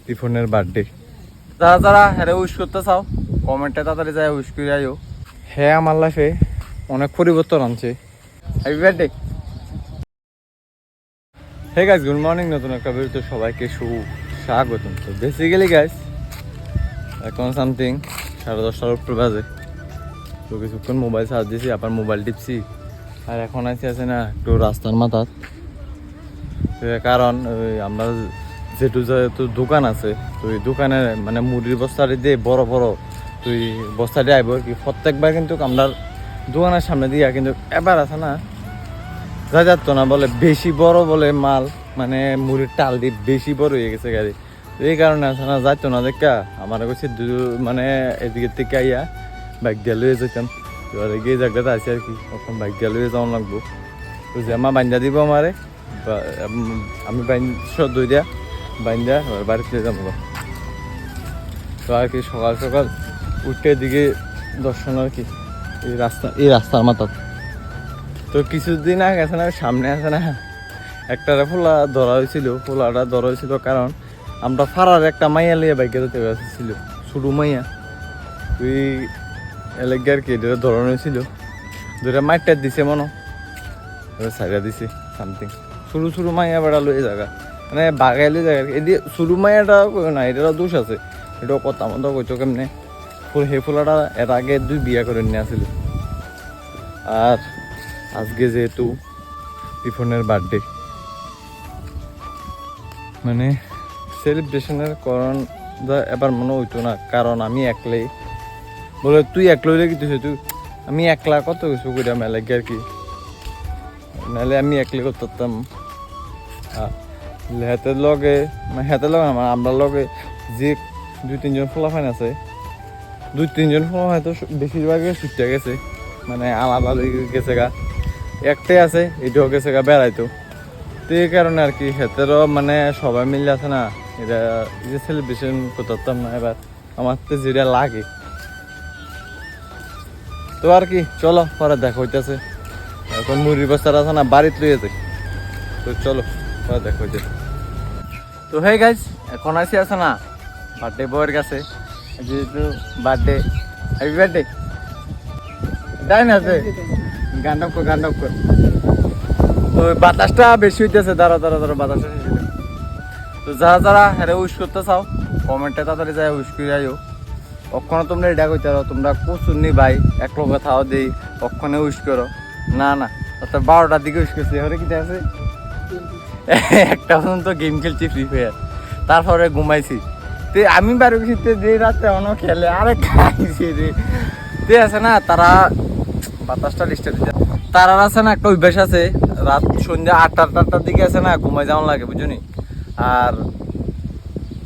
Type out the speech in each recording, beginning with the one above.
রিফনের birthday. যারা যারা হ্যাঁ উইশ করতে চাও কমেন্টে তাড়াতাড়ি যায় উইশ করে যাইও। হ্যাঁ আমার লাইফে অনেক পরিবর্তন আনছে। Happy birthday. Hey guys, good morning. নতুন একটা ভিডিওতে সবাইকে স্বাগতম। তো বেসিক্যালি গাইস এখন সামথিং 10:30টার উপর বাজে। তো কিছুক্ষণ মোবাইল চার্জ দিয়েছি, আবার মোবাইল টিপছি, আর এখন আছে না একটু রাস্তার মাথার। কারণ ওই আমরা যেহেতু দোকান আছে, তো ওই দোকানে মানে মুড়ির বস্তাটি দিয়ে বড় বড় তুই বস্তাটি আইব কি প্রত্যেকবার কিন্তু আমরা দোকানের সামনে দিয়া, কিন্তু এবার আছে না যা যাত না বলে বেশি বড় বলে মাল, মানে মুড়ির টাল দিয়ে বেশি বড় হয়ে গেছে গাড়ি। এই কারণে আছে না যাইতো না দেখা আমার কাছে মানে এদিকের থেকে আইয়া বাইক দিয়ে লয়ে যেতাম। এবার গিয়ে জায়গাটা আছে আর কি, তখন বাইক দিয়ে লয়ে যাওয়া লাগবো। তো যে আমার বান্ধা দিব আমারে, আমি দই দিয়া বান্ধা এবার বাড়িতে যাবো। তো আর কি সকাল সকাল উঠে দিকে দর্শন আর কি এই রাস্তার মাথার। তো কিছুদিন আগে আছে না সামনে আছে না একটা ফুলা ধরা হয়েছিল, কারণ আমরা ফারার একটা মাইয়া লিয়ে বাইকে যেতে ছিল, ছোটো মাইয়া। তুই এলাকা আর কি এটা ধরানো হয়েছিল, দুটা মাইটার দিছে মনো সাইডা দিছে সামথিং। ছোটো মাইয়া বেড়া লই জায়গা মানে বাগাই লই জায়গা এদিকে ছোটো মাইয়াটা না, এটারও দোষ আছে। এটাও কথা মতো কইতো কেমনে সেই ফুলাটা এর আগে 2 বিয়া করে নিয়ে আসছিল। আর আজকে যেহেতু রিফনের বার্থডে, মানে সেলিব্রেশনের কারণ এবার মনে হইতো না, কারণ আমি একলাই বলে তুই একলা হইলে কিছু তুই আমি একলা কত কিছু করি মেলাকে আর কি, নাহলে আমি একলাই করতাম। হাতের লগে আমরা লগে যে 2-3 জন ফলাফান আছে, 2-3 জন ফলা হয়তো বেশিরভাগই ছুটতে গেছে, মানে আলাদা গেছে গা। একটাই আছে এটাও গেছে গা বেড়াইতো। তো এই কারণে আর কি হেতেরও মানে সবাই মিলে আছে না, এটা যে সেলিব্রেশন করতাম না এবার আমার তো যেটা লাগে। তো আর কি চলো পরে দেখা হইতেছে। এখন মুড়ির বস্তার আছে না বাড়িতে লইয়ে যাই, তো চলো পরে দেখা হইতেছে। তো হে গাইস, এখন আসি আছে না বার্থডে বয়ের কাছে, যেহেতু বার্থডে। Happy birthday. তাই না আছে গান কর। তো বাতাসটা বেশি হইতেছে, দাঁড়া বাতাসটা শেষ। তো যারা হ্যাঁ উইশ করতে চাও কমেন্টে তাড়াতাড়ি যায় উইশ করে যাইও। কখনো তোমরা এটা কইতে পারো তোমরা কুচুন্নি ভাই এক লোক থাও দেই কখনো উইশ করো না, অর্থাৎ 12টার দিকে উইশ করছি। এবারে কিটা আছে একটা পর্যন্ত গেম খেলছি ফ্রি ফায়ার, তারপরে ঘুমাইছি। তে আমি বাড়ি গেছি যে রাত্রে অনেক খেলে আরে খাইছি রে। তে আছে না তারা বাতাসটা ডিস্টার্ব দিতে, তারা আছে না একটা অভ্যাস আছে, রাত সন্ধ্যা 8টার দিকে আছে না ঘুমাই যাওয়ান লাগে বুঝলি। আর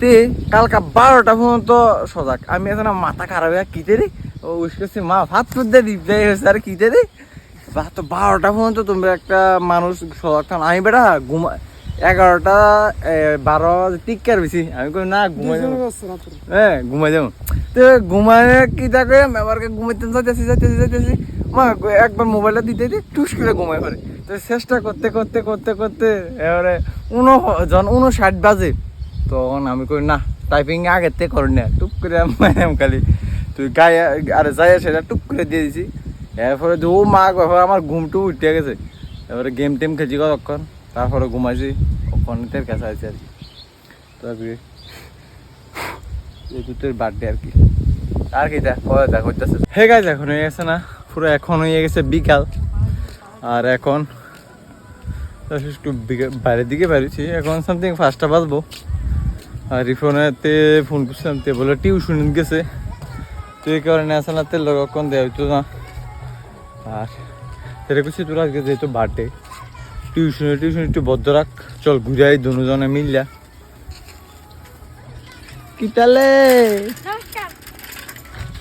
তে কালকা 12টা পর্যন্ত সজাগ আমি, আছে না মাথা খারাপ হয়ে কিতে রে উইশ করছি মা ভাত ফুটতে দিতে হয়েছে আর কিতে রে 12টা পর্যন্ত তোমরা একটা মানুষ সজাগ থাক। আমি বেটা ঘুমা 11টা 12 টিকার বেশি আমি কই না ঘুমাই যাবো, ঘুমাই যাবো। তো ঘুমায় কি থাকে এবারকে ঘুমাইতে যাইতেছি মা একবার মোবাইলটা দিতে টুস করে ঘুমাই পারে। তো চেষ্টা করতে এবারে 59 বাজে, তখন আমি কই না টাইপিং আগের থেকে করি না, টুক করে খালি তুই গায়ে আরে যাই সেটা টুক করে দিয়ে দিছি। এরপরে ও মা আমার ঘুমটু উঠে গেছে, এবারে গেম টেম খেয়েছি কতক্ষণ, তারপরে ঘুমাইছি ওখানের কাছে আছে আর কি। তারপরে এই দুটোর বার্থডে আর কি। আর কি দেখা করতেছে হে গাইজ, এখন হয়ে গেছে না পুরো, এখন হয়ে গেছে বিকাল। আর এখন একটু বাইরের দিকে বেরিয়েছি, এখন সামথিং 5টা বাজবো। আর রিফোনেতে ফোন করছিলাম, তে বলে টিউশন গেছে, তো এই কারণে আছে না তেল কখন দেওয়া হইতো না। আর সেটা করছি তোর আজকে যেহেতু বার্থডে, টিউশন একটু বদ্ধ রাখ, চল ঘুরাই দুজনে মিললা কি তাহলে।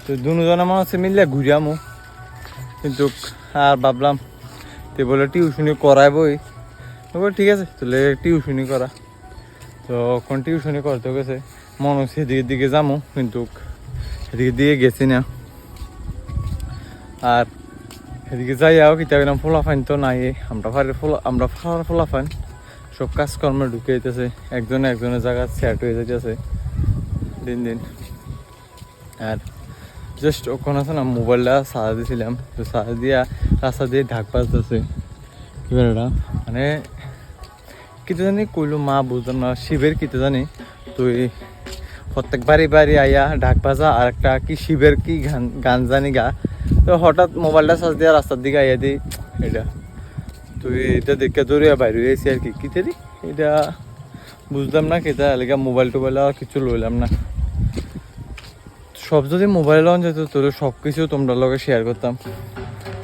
তো দুজনে মনে হচ্ছে মিললে ঘুরামো, কিন্তু আর ভাবলাম তে বলে টিউশনি করাইবই, ঠিক আছে তাহলে টিউশনি করা। তো এখন টিউশনি করতে গেছে মনে হচ্ছে এদিকে দিকে যাবো, কিন্তু এদিকে দিয়ে গেছি না। আর এদিকে যাইয়াও কিতাব ফোলাফাইন তো নাই, আমরা ফোলাফাইন সব কাজকর্মে ঢুকে যেতেছে, একজনের জায়গা সেট হয়ে যেতেছে। দিন দিন। আর জাস্ট ওখানে আছে না মোবাইলটা সাজা দিয়েছিলাম, তো সাজা দিয়া রাস্তা দিয়ে ঢাক বাজতেছে এবার এটা মানে কিতে জানি কইলো মা বুঝলাম না, শিবের কিতে জানি। তো প্রত্যেক বাড়ি বাড়ি আইয়া ঢাক বাজা আর একটা কি শিবের কি গান জানি গা। তো হঠাৎ মোবাইলটা সাজ দিয়া রাস্তার দিকে আইয়া দিই এটা, তো এটা দেখে দৌড়িয়া বাইরে হয়েছি আর কি কিতে দি এটা বুঝলাম না কেতা এলাকা। মোবাইল টোবাইল আর কিছু লইলাম না, সব যদি মোবাইলে লন যেত তোর সব কিছু তোমরা লগে শেয়ার করতাম,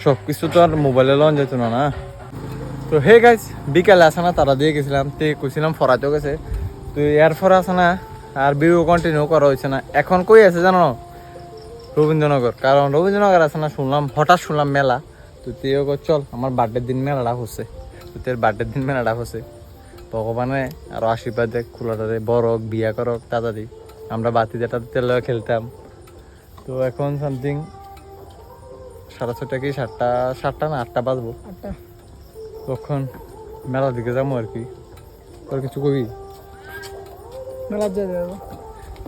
সব কিছু তো আর মোবাইলে লন যেত না না। তো হে গাইজ বিকালে আসে না তারা দিয়ে গেছিলাম, তে কইছিলাম ফরাতেও গেছে, তো এর ফরা আসে না আর ভিডিও কন্টিনিউ করা হয়েছে না। এখন কই আছে জানো রবীন্দ্রনগর, কারণ রবীন্দ্রনগর আছে না শুনলাম, হঠাৎ শুনলাম মেলা। তো তুইও চল আমার বার্থডের দিন মেলাটা হচ্ছে, তো তোর বার্থডের দিন মেলাটা হচ্ছে। ভগবানে আরো আশীর্বাদ দেখ, খোলাটারে বড় হোক, বিয়া করক তাড়াতাড়ি, আমরা বাতি যেটা তেল খেলতাম। তো এখন সামথিং 6:30 কি 7টা না 8টা বাজবো, তখন মেলার দিকে যাবো আর কি। তোর কিছু কবি মেলার যাই যাবো,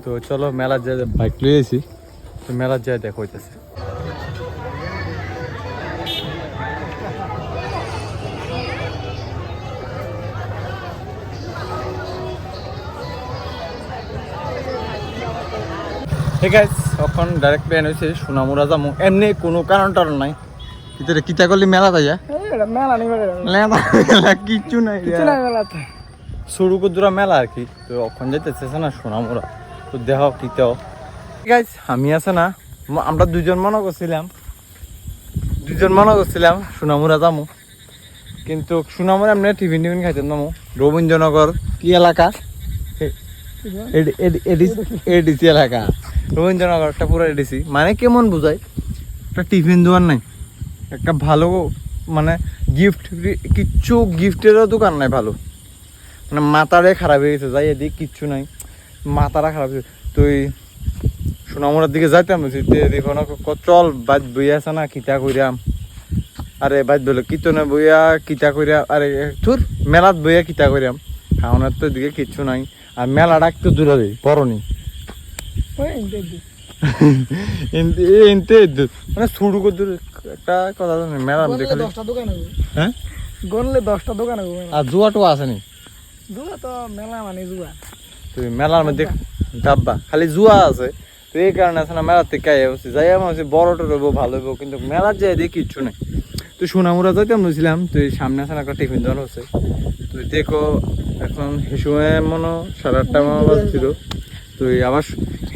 তো চলো মেলার যাই, বাইক লইয়েছি তো মেলার যাই দেখ হইতেছে। ঠিক আছে তখন ডাইরেক্ট প্ল্যান হয়েছে সোনামুড়া যাবো, এমনি কোনো কারণ টারণ নাই। ভিতরে কিতা করলি মেলা তাই মেলা নেই মেলা কিচ্ছু নাই, কিছু নাই মেলাতে, সরু কুদুরা মেলা আর কি। তো ওখান যেতেছে না সোনামুড়া, তো দেহ কিতাও ঠিক আছে। আমি আছে না আমরা দুজন মনে করছিলাম সোনামুড়া যাবো, কিন্তু সোনামুড়া এমনি টিফিন খাইতাম নামো। রবীন্দ্রনগর কি এলাকা, এডিসি এলাকা, রবীন্দ্রনগরটা পুরো এডিসি মানে কেমন বুঝায়, একটা টিফিন দোকান নাই, একটা ভালো মানে গিফট কিচ্ছু গিফটেরও দোকান নাই ভালো, মানে মাথারে খারাপ হয়ে গেছে। যাই এদিকে কিচ্ছু নাই, মাথাটা খারাপ হয়েছে। তুই সোনামুড়ার দিকে যাইতাম দেখো না, চল বাদ বইয়া আছে না কিতা কইরাম, আরে বাদ বলে কীর্তনে বইয়া কিতা কইরা, আরে তোর মেলাত বইয়া কিতা কইরাম, খাওয়ানোর তো দিকে কিচ্ছু নাই। আর মেলাটা একটু দূরে দেয় বড়নি মানে শুরু করে একটা কথা জানি মেলা দেখলে 10টা দোকান হবে, হ্যাঁ গনলে 10টা দোকান হবে। আর জুয়া টুয়া আসেনি, জুয়া তো মেলা মানে জুয়া, তুই মেলার মধ্যে ডাব্বা খালি জুয়া আছে। তো এই কারণে আছে না মেলার থেকে যাই আমার বড়টা রইব ভালো হইব, কিন্তু মেলার যাই দিয়ে কিচ্ছু নেই। তো সোনামুড়া যাইতাম বলছিলাম, তুই সামনে আছে না একটা টিফিন দোকান হচ্ছে, তুই দেখো এখন সময় মনে 8:30 মনে বাজছিল। তুই আবার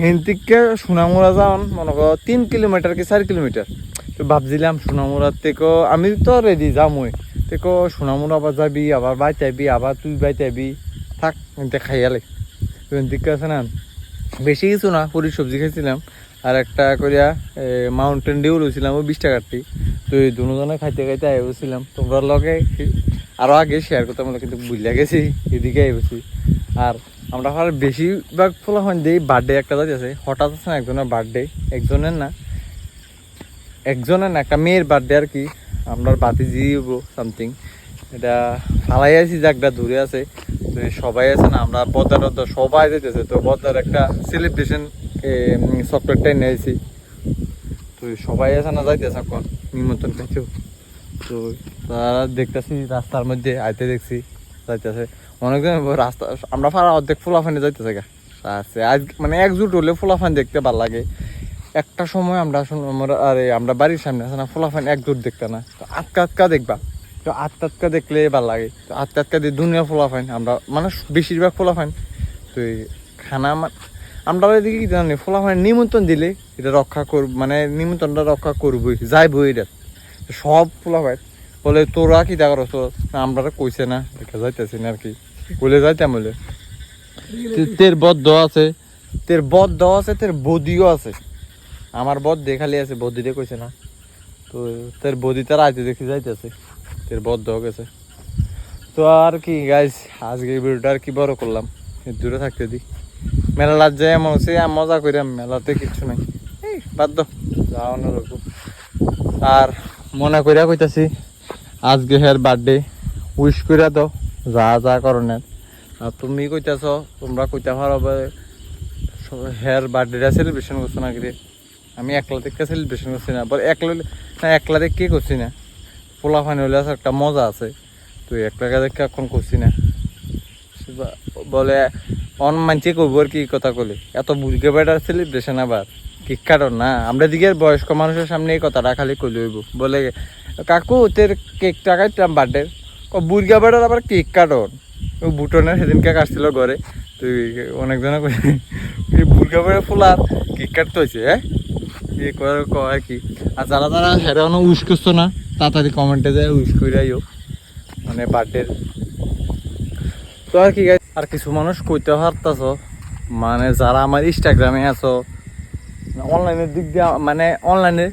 হেন থেকে সোনামুড়া যাওয়ান মনে কর 3 কিলোমিটার কি 4 কিলোমিটার। তো ভাবছিলাম সোনামুড়ার থেকে আমি তো রেডি যামই, দেখো সোনামুড়া আবার যাবি, আবার বাইতে আইবি, আবার তুই বাইতে আইবি, থাক এনতে খাইয়ালে। তো এন দিকে আছে না বেশি কিছু না, পুরি সবজি খাইছিলাম আর একটা করিয়া মাউন্টেন ডিউ লইছিলাম ওই 20 টাকারটি। তো এই দুজনে খাইতে খাইতে আইবছিলাম, তোমরা লগে আরো আগে শেয়ার করতাম, কিন্তু বুঝলে গেছি এদিকে আইবছি। আর আমরা বেশিরভাগ ফলাফল দিই বার্থডে একটা যাতে আছে, হঠাৎ আছে না একজনের বার্থডে, একজনের না একটা মেয়ের বার্থডে আর কি। আমরা বাতি দিব সামথিং, এটা ফালাই আছি জায়গাটা দূরে আছে। তো সবাই আছে না আমরা বদার সবাই যেতেছে, তো বদার একটা সেলিব্রেশন চকলেটটাই নিয়েছি। তো সবাই আছে না যাইতেছে এখন নিমন্ত্রণ খাইতেও। তো তারা দেখতেছি রাস্তার মধ্যে আইতে দেখছি যাইতেছে অনেকজন রাস্তা, আমরা ফারা অর্ধেক ফুলাফানি যাইতেছে গা আছে আজ মানে একজুট হলে ফুলাফানি দেখতে ভালো লাগে। একটা সময় আমরা বাড়ির সামনে আছে না ফুলাফানি একজুট দেখতে না, তো আটকা দেখবা, তো আটকা দেখলে ভালো লাগে। তো আটকা দিয়ে দুনিয়া ফুলাফাইন আমরা মানে বেশিরভাগ ফুলাফাইন। তো খানা আমরা এদিকে কি জানি ফুলাফাইন নিমন্ত্রণ দিলে এটা রক্ষা করব, মানে নিমন্ত্রণটা রক্ষা করবই যাইবো এটা সব ফুলাফাইন বলে তোরা কি দেখা করছ, আমরা কইছে না দেখা যাইতেছি না আর কি, বলে যাইতাম বলে তের বদ্ধ আছে, তের বদিও আছে, আমার বদ দেখালি আছে, বদিতে কইছে না। তো তোর বদি তার আইতে দেখি যাইতেছে, তোর বদ্ধ গেছে। তো আর কি গাইস আজকে ভিডিওটা আর কি বড় করলাম, দূরে থাকতে দি। মেলা লাজ যায় এমন হচ্ছে মজা করিলাম, মেলাতে কিচ্ছু নাই, বাধ্য যাও না। আর মনে করিয়া কইতাছি আজকে হের বার্থডে উইশ করিয়া দাও যা যা করণের। আর তুমি কইতাছ তোমরা কইতে পারো হেয়ার বার্থডেটা সেলিব্রেশন করছো না কি আমি একলা থেকে সেলিব্রেশন করছি না একলা থেকে কে করছি না পোলা ফানি হলে একটা মজা আছে তুই একলা দেখে এখন করছি না বলে অন মানছে করবো আর কি কথা বলে এত বুঝকে বেটার সেলিব্রেশন আবার কেক কাটন না আমরা দিকে বয়স্ক মানুষের সামনে এই কথাটা খালি কইলে হইব বলে কাকু তোর কেক টাকাইতাম বার্থডে বুড়গা বেটার আবার কেক কাটন ওই বুটনের সেদিনকে কাটছিল ঘরে তুই অনেকজনে বুড়গা বেড়ে ফুলার কেক কাটতে হয়েছে হ্যাঁ আর কি আর যারা যারা হেরানো উইশ করছো না তাড়াতাড়ি কমেন্টে যায় উইশ করে আইও মানে বার্থডের তো আর কি আর কিছু মানুষ কইতে পারতাছ মানে যারা আমার ইনস্টাগ্রামে আছো অনলাইনের দিক দিয়ে মানে অনলাইনে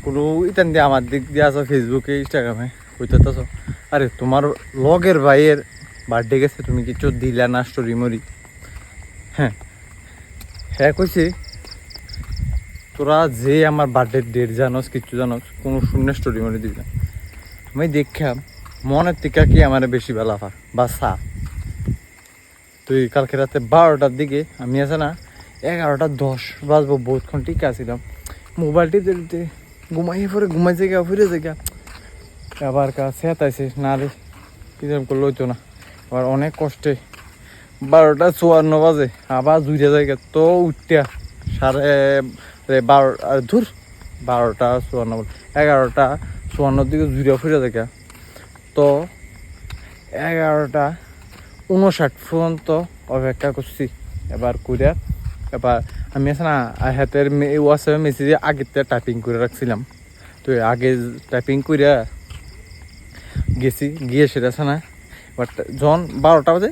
কোনো ইতান দিয়ে আমার দিক দিয়ে আছো ফেসবুকে ইনস্টাগ্রামে কইতেছ আরে তোমার লগের ভাইয়ের বার্থডে গেছে তুমি কিছু দিলা না স্টোরি মরি হ্যাঁ হ্যাঁ কইছি তোরা যে আমার বার্থডে ডেট জানোস কিছু জানোস কোনো শূন্য স্টোরি মরি দিবি না আমি দেখলাম মনের থেকে কি আমার বেশি বেলা বা চা তুই কালকে রাতে 12টার দিকে আমি আছে না 11:10 বাজবো বহুতক্ষণ ঠিক আসছিলাম মোবাইলটি দিতে ঘুমাইয়ে পরে ঘুমাই জায়গা ফিরে জায়গা আবার কাছে আতাইছে না রে কিরকম করলে হইতো না আবার অনেক কষ্টে 12:54 বাজে আবার 2টা জায়গা তো উঠতে 12:30 ধুর 12:54 11:54 দিকে 2টা ফিরে জায়গা তো 11:59 পর্যন্ত অপেক্ষা করছি এবার করে এবার আমি আছে না হাতের হোয়াটসঅ্যাপে মেসেজে আগেতে টাইপিং করে রাখছিলাম তো আগে টাইপিং করে গিয়ে সেটা আছে না বাট যখন 12টা বাজে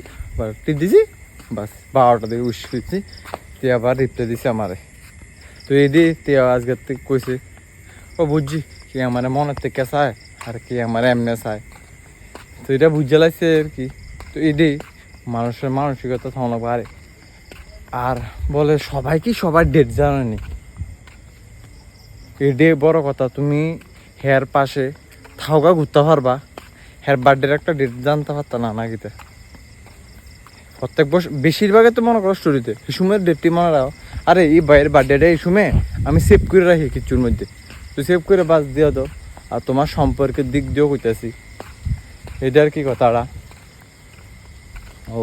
টিপ দিছি বাস 12টা দিকে উইশ করছি তে আবার রিপ্লাই দিছে আমারে তো এই দিয়ে তে আজকের থেকে কইছে ও বুঝছি কি আমার মনের থেকে চায় আর কি আমার এমনি চায় তো এটা বুঝে লাগছে আর কি তো এটাই মানুষের মানসিকতা থামানো পারে আর বলে সবাই কি সবার ডেট জানেনি এটাই বড় কথা তুমি হেয়ার পাশে থাওগা ঘুরতে পারবা হেয়ার বার্থডের একটা ডেট জানতে পারতা না নাকিতে প্রত্যেক বছর বেশিরভাগে তো মনে করো স্টোরিতে এই সময়ের ডেটটি মনে রাখো আরে এই ভাইয়ের বার্থডেটা এই সময় আমি সেভ করে রাখি কিছুর মধ্যে তো সেভ করে বাস দিয়ে দাও আর তোমার সম্পর্কের দিক দিয়েও কইতেছি এটা আর কি কথাটা ও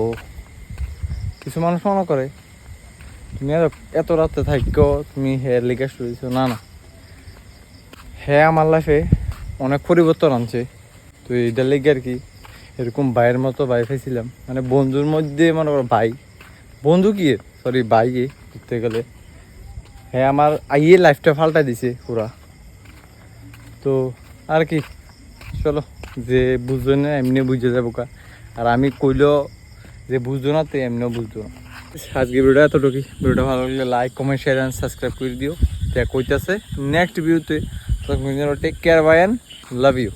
কিছু মানুষ মনে করে তুমি এত রাতে থাকো তুমি হেয়ার লিখে শুয়েছো না না হ্যাঁ আমার লাইফে অনেক পরিবর্তন আনছে তো এইটার লেগে আর কি এরকম ভাইয়ের মতো ভাই পাইছিলাম মানে বন্ধুর মধ্যে মনে করো ভাই বন্ধু কি সরি ভাই দেখতে গেলে হ্যাঁ আমার আইয়ে লাইফটা পাল্টাই দিছে পুরা তো আর কি চলো যে বুঝবে না এমনি বুঝে যাবো কা আর আমি কইলেও যে বুঝতো না তো এমনিও বুঝতো না আজকে ভিডিওটা এতটুকু ভিডিওটা ভালো লাগলে like comment share and subscribe করে দিও যা কইতাছে নেক্সট ভিডিওতে take care bye and love you